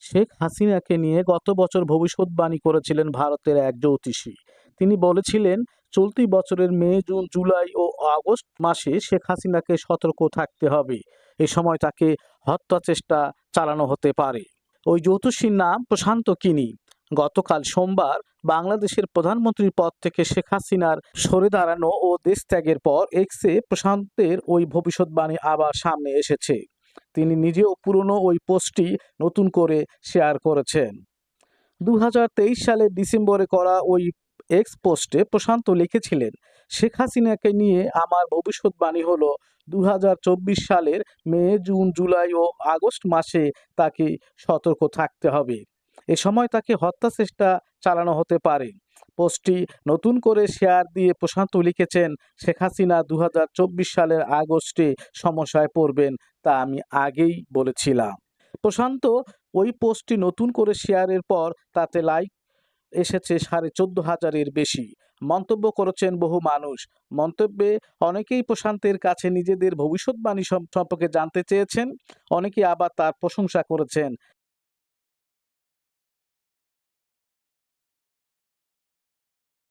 শেখ হাসিনাকে নিয়ে গত বছর ভবিষ্যদ্বাণী করেছিলেন ভারতের এক জ্যোতিষী। তিনি বলেছিলেন, চলতি বছরের মে, জুন, জুলাই ও আগস্ট মাসে শেখ হাসিনাকে সতর্ক থাকতে হবে। এ সময় তাকে হত্যা চেষ্টা চালানো হতে পারে। ওই জ্যোতিষীর নাম প্রশান্ত কিনি। গতকাল সোমবার বাংলাদেশের প্রধানমন্ত্রীর পদ থেকে শেখ হাসিনার সরে দাঁড়ানো ও দেশ ত্যাগের পর এক্সে প্রশান্তের ওই ভবিষ্যদ্বাণী আবার সামনে এসেছে। তিনি নিজেও পুরনো ওই পোস্টটি নতুন করে শেয়ার করেছেন। ২০২৩ সালের ডিসেম্বরে করা ওই এক্স পোস্টে প্রশান্ত লিখেছিলেন, শেখ হাসিনাকে নিয়ে আমার ভবিষ্যদ্বাণী হলো ২০২৪ সালের মে, জুন, জুলাই ও আগস্ট মাসে তাকে সতর্ক থাকতে হবে। এ সময় তাকে হত্যা চেষ্টা চালানো হতে পারে। পোস্টটি নতুন করে শেয়ার দিয়ে প্রশান্ত লিখেছেন, শেখ হাসিনা ২০২৪ সালের আগস্টে সমস্যায় পড়বেন, তা আমি আগেই বলেছিলাম। প্রশান্ত ওই পোস্টটি নতুন করে শেয়ারের পর তাতে লাইক এসেছে ১৪,৫০০-এর বেশি। মন্তব্য করেছেন বহু মানুষ। মন্তব্যে অনেকেই প্রশান্তের কাছে নিজেদের ভবিষ্যদ্বাণী সম্পর্কে জানতে চেয়েছেন, অনেকেই আবার তার প্রশংসা করেছেন।